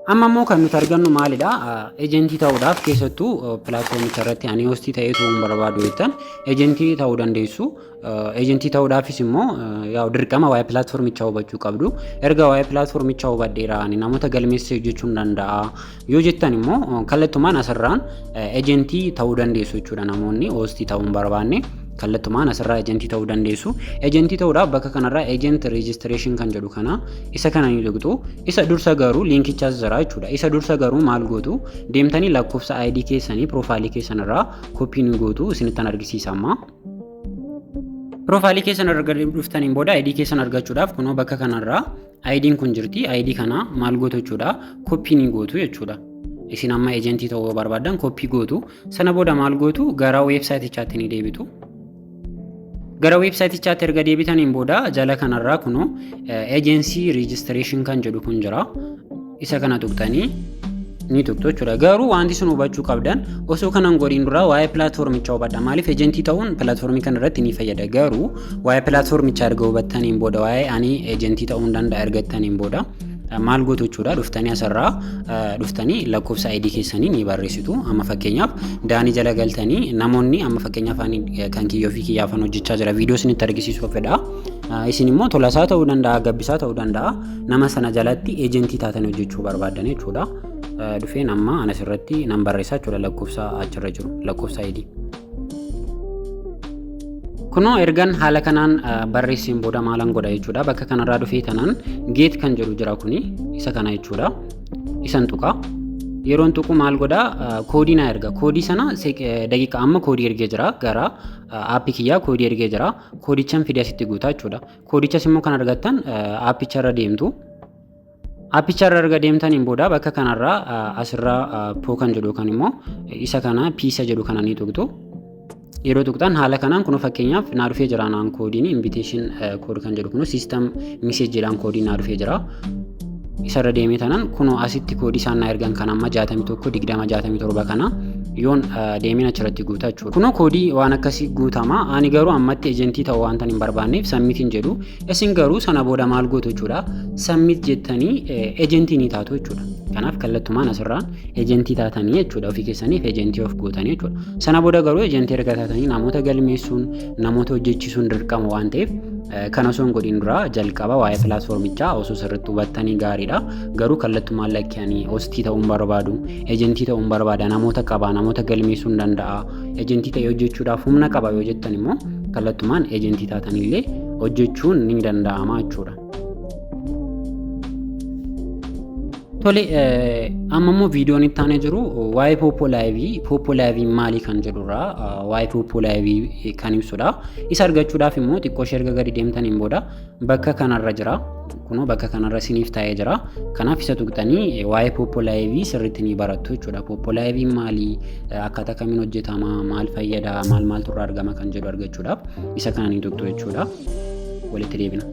Amma immoo kan nuti argannu maalidha? Ejentii ta'uudhaaf keessattuu pilaatfoormicha irratti ani hostii ta'eetu barbaadu jettan ejentii ta'uu dandeessu. Ejentii ta'uudhaafis immoo yaa dirqama waa'ee pilaatfoormichaa hubachuu qabdu. Erga waa'ee pilaatfoormichaa hubadheera ani namoota galmeessee hojjechuu danda'a yoo jettan immoo kallattumaan asirraan ejentii ta'uu dandeessu jechuudha. Namoonni hostii ta'uu hin barbaanne kallattumaan asirraa ejentii ta'uu dandeessu. Ejentii ta'uudhaaf bakka kanarraa ejent rejistireeshin kan jedhu kana isa kana ni tuqxu. Isa dursa garuu liinkichaas jira jechuudha. Isa dursa garuu maal gootu deemtanii lakkoofsa ID keessanii piroofaayilii keessanirraa koppii ni gootu isinittan argisiisa amma. Piroofaayilii keessan erga dhuftaniin booda ID keessan argachuudhaaf kunoo bakka kanarraa ID'n kun jirti. ID kana maal gootu jechuudha koppii ni gootu jechuudha. Isin amma ejentii ta'uu barbaadan koppii gootu. Sana booda maal gootu gara weebsaayitichaatti ni deebitu. Gara weebsaayitichaatti erga deebitaniin booda jala kanarraa kunoo ejensii rejistireeshin kan jedhu kun jira. Isa kana tuqxanii ni tuqxu jechuudha. Garuu wanti sun hubachuu qabdan osoo kanan godhin dura waa'ee pilaatfoormichaa hubadha. Maaliif ejentii ta'uun pilaatfoormii kana irratti ni fayyada. Garuu waa'ee pilaatfoormichaa erga hubattaniin booda waa'ee ani ejentii ta'uu danda'a ergattaniin booda maal gootu jechuudha dhuftanii asirraa dhuftanii lakkoofsa ID keessanii ni barreessitu. Amma fakkeenyaaf daanii jala galtanii namoonni amma fakkeenyaaf kan kiyyoo fi kiyyaafan hojjechaa jira viidiyoo isinitti argisiisuuf fedha. Isin immoo tolasaa ta'uu danda'a gabbisaa ta'uu danda'a nama sana jalatti ejentii taatanii hojjechuu barbaadan jechuudha. Dhufeen amma anas irratti nan barreessaa jechuudha lakkoofsa achirra jiru lakkoofsa ID. Kunoo ergan haala kanaan barreessiin booda maalan godha jechuudha. Bakka kanarraa dhufee tanaan geet kan jedhu jira kuni isa kana jechuudha. Isan tuqa. Yeroon tuqu maal godha koodii na erga. Koodii sana daqiiqa amma koodii ergee jira gara aappii kiyyaa koodii ergee jira. Koodichaan fidee asitti guutaa jechuudha. Koodichas immoo kan argattan aappicharra deemtu. Aappicharra erga deemtaniin booda bakka kanarraa asirraa poo kan jedhu kan immoo isa kana piisa jedhu kana ni tuqtu. Yeroo tuqxan haala kanaan kun fakkeenyaaf naa dhufee jira naan koodiin invitation kood kan jedhu kun system message jedhaan koodiin naa dhufee jira. Isarra deemee tanan kun asitti koodii isaan na ergan kan amma 61 20 67 kana yoon deemeen achirratti guutaa jechuudha. Kun koodii waan akkasii guutama. Ani garuu ammatti ejentii ta'uu waan tan hin barbaanneef submitin jedhu. Isin garuu sana booda maal gootu jechuudha. Submit jettanii ejentii ni taatu jechuudha. Kanaaf kallattumaan asirraan ejentii taatanii jechuudha. Ofii keessaniif ejentii of gootanii jechuudha. Sana booda garuu ejentii erga taatanii namoota galmeessuun namoota hojjechiisuun dirqama waan ta'eef kan osoo hin godhin dura jalqaba waa'ee pilaatfoormichaa osoo sirriitti hubattanii gaariidha. Garuu kallattumaan lakkanii hostii ta'uu hin barbaadu, ejentii ta'uu hin barbaada, namoota qaba, namoota galmeessuu hin danda'a, ejentii ta'ee hojjechuudhaaf humna qaba yoo jettan immoo kallattumaan ejentii taatanillee hojjechuun ni danda'ama jechuudha. Tole amma immoo viidiyoon itti aanee jiru waa'ee pooppoolaayivii maalii kan jedhurra waa'ee pooppoolaayivii kan ibsudha. Isa argachuudhaaf immoo xiqqoo ishee erga gadi deemtaniin booda bakka kanarra jira. Kunoo bakka kanarra isiniif taa'ee jira. Kanaaf isa tuqxanii waa'ee pooppoolaayivii sirriitti ni barattu jechuudha. Pooppoolaayiviin maalii akkaataa kamiin hojjetama maal fayyada maaltu irraa argama kan jedhu argachuudhaaf isa kana ni tuqxu jechuudha. Walitti deebina.